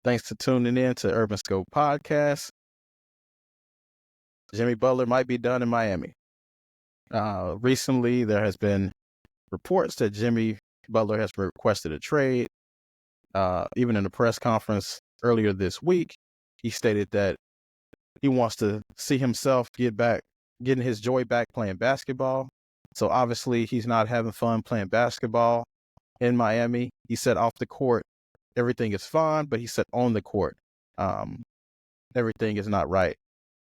Thanks for tuning in to Urban Scope Podcast. Jimmy Butler might be done in Miami. Recently, there has been reports that Jimmy Butler has requested a trade. Even in a press conference earlier this week, he stated that he wants to see himself getting his joy back playing basketball. So obviously, he's not having fun playing basketball in Miami. He said off the court, everything is fine, but he said on the court, everything is not right.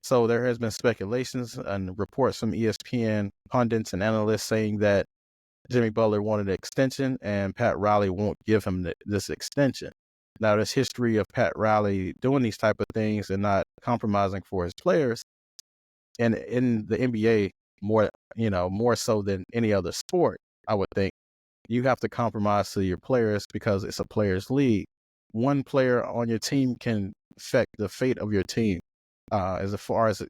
So there has been speculations and reports from ESPN pundits and analysts saying that Jimmy Butler wanted an extension and Pat Riley won't give him this extension. Now, there's history of Pat Riley doing these type of things and not compromising for his players. And in the NBA, more so than any other sport, I would think, you have to compromise to your players because it's a players' league. One player on your team can affect the fate of your team. As far as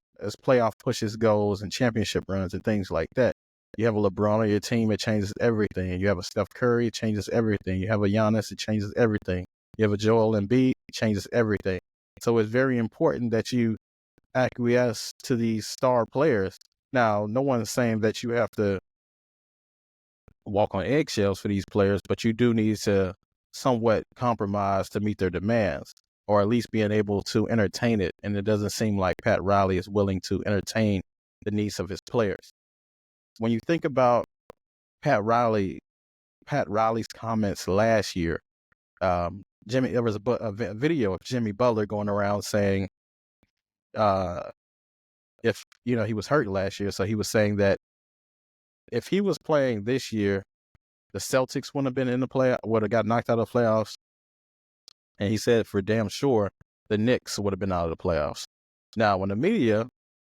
playoff pushes goes and championship runs and things like that. You have a LeBron on your team, it changes everything. You have a Steph Curry, it changes everything. You have a Giannis, it changes everything. You have a Joel Embiid, it changes everything. So it's very important that you acquiesce to these star players. Now, no one's saying that you have to walk on eggshells for these players, but you do need to somewhat compromise to meet their demands, or at least being able to entertain it. And it doesn't seem like Pat Riley is willing to entertain the needs of his players. When you think about Pat Riley's comments last year, there was a video of Jimmy Butler going around saying, if he was hurt last year, so he was saying that if he was playing this year, the Celtics wouldn't have been in the playoff, would have got knocked out of the playoffs. And he said for damn sure the Knicks would have been out of the playoffs. Now, when the media,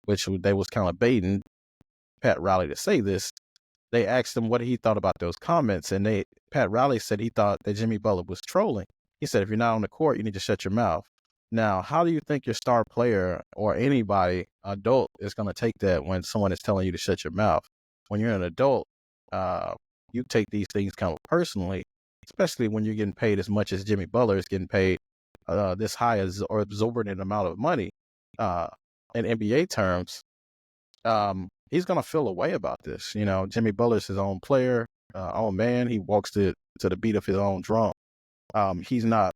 which they was kind of baiting Pat Riley to say this, they asked him what he thought about those comments. And Pat Riley said he thought that Jimmy Butler was trolling. He said, if you're not on the court, you need to shut your mouth. Now, how do you think your star player or anybody, adult, is going to take that when someone is telling you to shut your mouth? When you're an adult, you take these things kind of personally, especially when you're getting paid as much as Jimmy Butler is getting paid, this high or exorbitant amount of money in NBA terms. He's going to feel a way about this. Jimmy Butler's his own player, own man. He walks to the beat of his own drum. He's not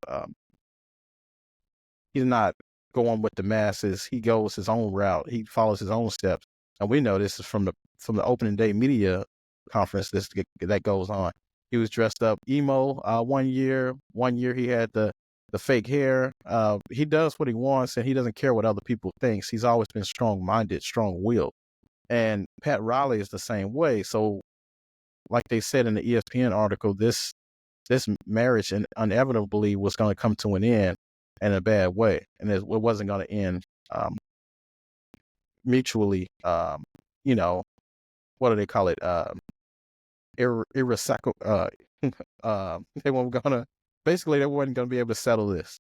going with the masses. He goes his own route. He follows his own steps. And we know this is from the opening day media conference that goes on. He was dressed up emo 1 year. 1 year he had the fake hair. He does what he wants, and he doesn't care what other people think. He's always been strong-minded, strong-willed. And Pat Riley is the same way. So, like they said in the ESPN article, this marriage inevitably was going to come to an end in a bad way, and it wasn't going to end mutually. What do they call it? Irreconcilable. They wasn't going to be able to settle this.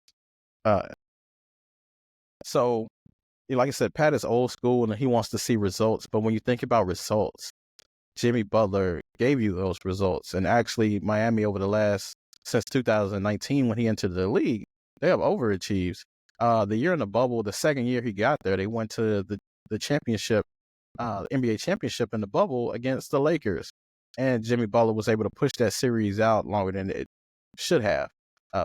So, like I said, Pat is old school and he wants to see results. But when you think about results, Jimmy Butler gave you those results. And actually, Miami since 2019, when he entered the league, they have overachieved. The year in the bubble, the second year he got there, they went to the championship, the NBA championship in the bubble against the Lakers. And Jimmy Butler was able to push that series out longer than it should have.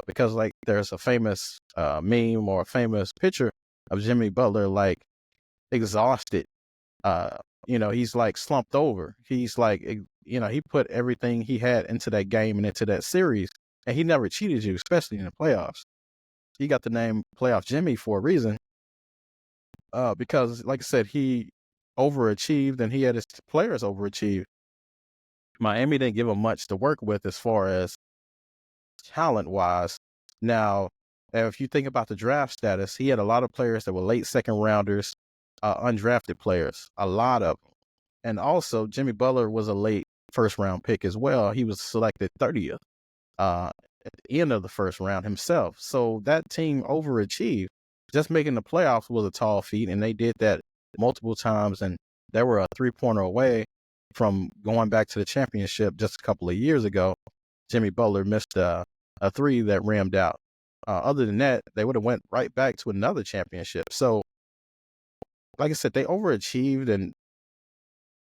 Because there's a famous meme or a famous picture of Jimmy Butler exhausted. He's slumped over. He's he put everything he had into that game and into that series, and he never cheated you, especially in the playoffs. He got the name Playoff Jimmy for a reason, because like I said, he overachieved and he had his players overachieve. Miami didn't give him much to work with as far as talent-wise. Now, if you think about the draft status, he had a lot of players that were late second rounders, undrafted players, a lot of them. And also, Jimmy Butler was a late first-round pick as well. He was selected 30th at the end of the first round himself. So that team overachieved. Just making the playoffs was a tall feat, and they did that multiple times, and they were a three-pointer away from going back to the championship just a couple of years ago. Jimmy Butler missed a three that rammed out. other than that, they would have went right back to another championship. So, like I said, they overachieved, and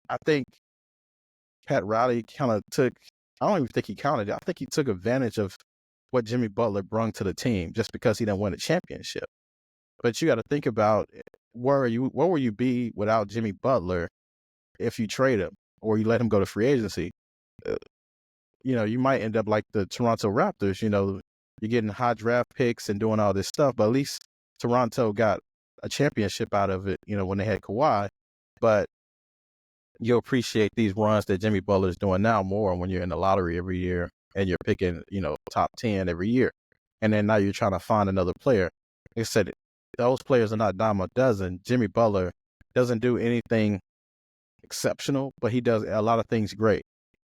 I think Pat Riley kind of took. I don't even think he counted it. I think he took advantage of what Jimmy Butler brought to the team just because he didn't win a championship. But you got to think about where will you be without Jimmy Butler if you trade him or you let him go to free agency? You might end up like the Toronto Raptors. You're getting high draft picks and doing all this stuff, but at least Toronto got a championship out of it, when they had Kawhi. But you'll appreciate these runs that Jimmy Butler is doing now more when you're in the lottery every year and you're picking, top 10 every year. And then now you're trying to find another player. Like I said, those players are not dime a dozen. Jimmy Butler doesn't do anything exceptional, but he does a lot of things great.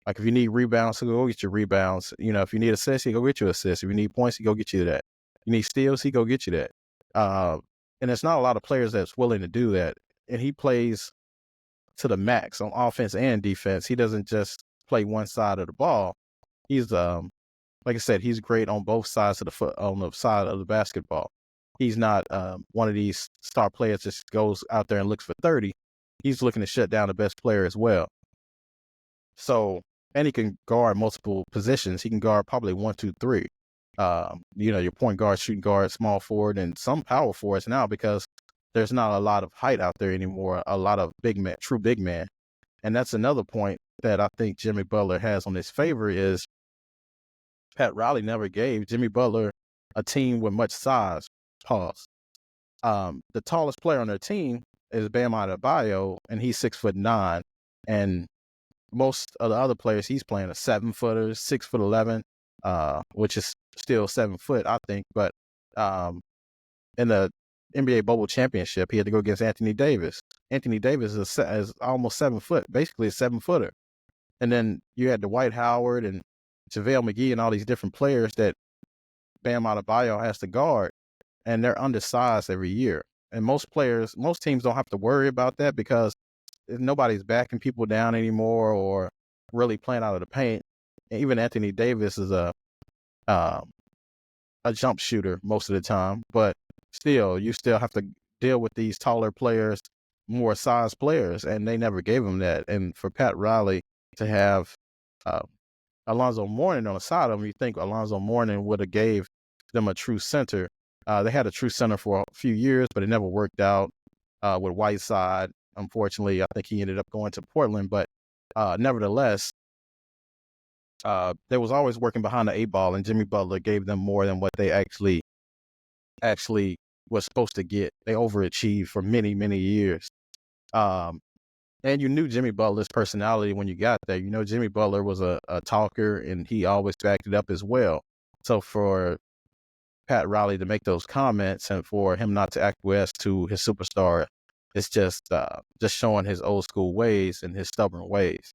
Like if you need rebounds, he'll go get your rebounds. If you need assists, he'll go get you assists. If you need points, he'll go get you that. You need steals, he'll go get you that. And there's not a lot of players that's willing to do that. And he plays to the max on offense and defense. He doesn't just play one side of the ball. He's like I said, he's great on both sides of on the side of the basketball. He's not one of these star players that just goes out there and looks for 30. He's looking to shut down the best player as well. So, and he can guard multiple positions. He can guard probably 1, 2, 3. Your point guard, shooting guard, small forward, and some power forwards now because there's not a lot of height out there anymore, a lot of true big man. And that's another point that I think Jimmy Butler has on his favor is Pat Riley never gave Jimmy Butler a team with much size. Pause. The tallest player on their team is Bam Adebayo, and he's 6'9", and most of the other players he's playing are 7-footers, 6'11", which is still 7 foot, I think. But in the NBA Bubble Championship, he had to go against Anthony Davis. Anthony Davis is almost 7 foot, basically a 7-footer. And then you had Dwight Howard and JaVale McGee and all these different players that Bam Adebayo has to guard, and they're undersized every year. And most teams don't have to worry about that because nobody's backing people down anymore or really playing out of the paint. And even Anthony Davis is a jump shooter most of the time, but still, you still have to deal with these taller players, more size players, and they never gave him that. And for Pat Riley to have Alonzo Mourning on the side of him, you think Alonzo Mourning would have gave them a true center. They had a true center for a few years, but it never worked out with Whiteside. Unfortunately, I think he ended up going to Portland, but nevertheless, they was always working behind the 8 ball, and Jimmy Butler gave them more than what they actually was supposed to get. They overachieved for many, many years. And you knew Jimmy Butler's personality when you got there. Jimmy Butler was a talker, and he always backed it up as well. So for Pat Riley to make those comments and for him not to acquiesce to his superstar, it's just showing his old school ways and his stubborn ways.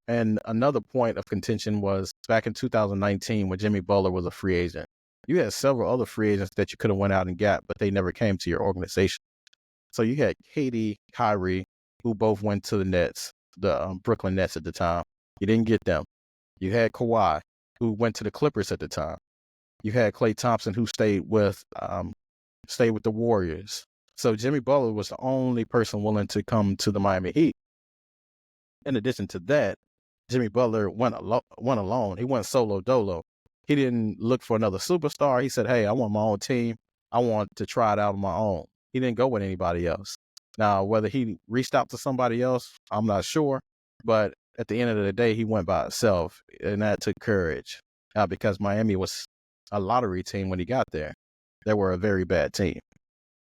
And another point of contention was back in 2019 when Jimmy Butler was a free agent. You had several other free agents that you could have went out and got, but they never came to your organization. So you had KD, Kyrie, who both went to the Nets, the Brooklyn Nets at the time. You didn't get them. You had Kawhi, who went to the Clippers at the time. You had Klay Thompson, who stayed with the Warriors. So Jimmy Butler was the only person willing to come to the Miami Heat. In addition to that, Jimmy Butler went alone. He went solo dolo. He didn't look for another superstar. He said, hey, I want my own team. I want to try it out on my own. He didn't go with anybody else. Now, whether he reached out to somebody else, I'm not sure. But at the end of the day, he went by himself, and that took courage because Miami was a lottery team when he got there. They were a very bad team.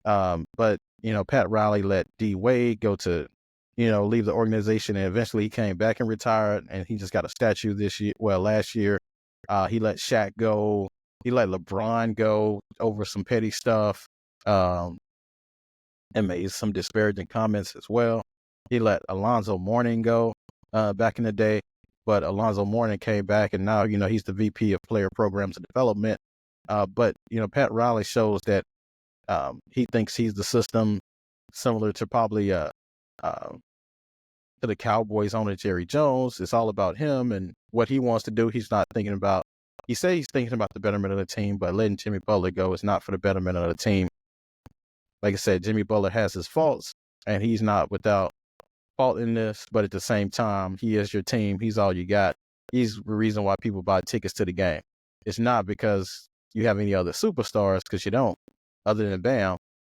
But, Pat Riley let D Wade go to, leave the organization, and eventually he came back and retired, and he just got a statue last year. He let Shaq go. He let LeBron go over some petty stuff, and made some disparaging comments as well. He let Alonzo Mourning go back in the day, but Alonzo Mourning came back, and now, he's the VP of Player Programs and Development. But, Pat Riley shows that he thinks he's the system, similar to probably to the Cowboys owner Jerry Jones. It's all about him and what he wants to do. He's not thinking about, he said he's thinking about the betterment of the team, but letting Jimmy Butler go is not for the betterment of the team. Like I said, Jimmy Butler has his faults, and he's not without fault in this, but at the same time, he is your team. He's all you got. He's the reason why people buy tickets to the game. It's not because you have any other superstars, because you don't. Other than Bam,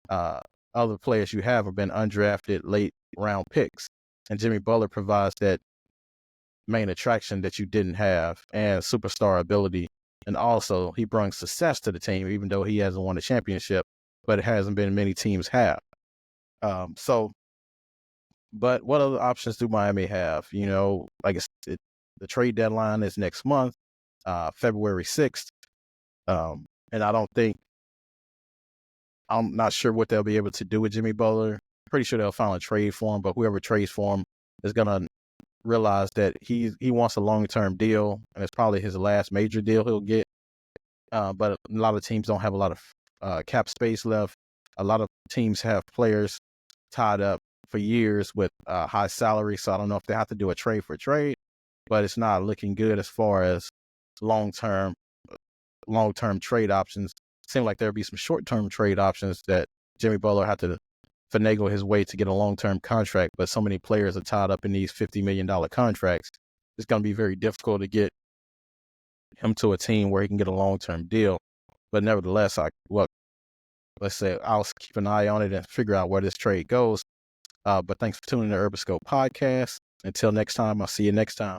other players you have been undrafted late round picks. And Jimmy Butler provides that main attraction that you didn't have and superstar ability. And also, he brings success to the team, even though he hasn't won a championship, but it hasn't been many teams have. But what other options do Miami have? You know, like I said, the trade deadline is next month, February 6th. And I'm not sure what they'll be able to do with Jimmy Butler. Pretty sure they'll finally trade for him, but whoever trades for him is going to realize that he wants a long-term deal, and it's probably his last major deal he'll get. But a lot of teams don't have a lot of cap space left. A lot of teams have players tied up for years with high salary, so I don't know if they have to do a trade for trade, but it's not looking good as far as long-term trade options. Seem like there'll be some short-term trade options that Jimmy Butler had to finagle his way to get a long-term contract, but so many players are tied up in these $50 million contracts. It's going to be very difficult to get him to a team where he can get a long-term deal. But nevertheless, let's say I'll keep an eye on it and figure out where this trade goes. But thanks for tuning in to Urban Scope Podcast. Until next time, I'll see you next time.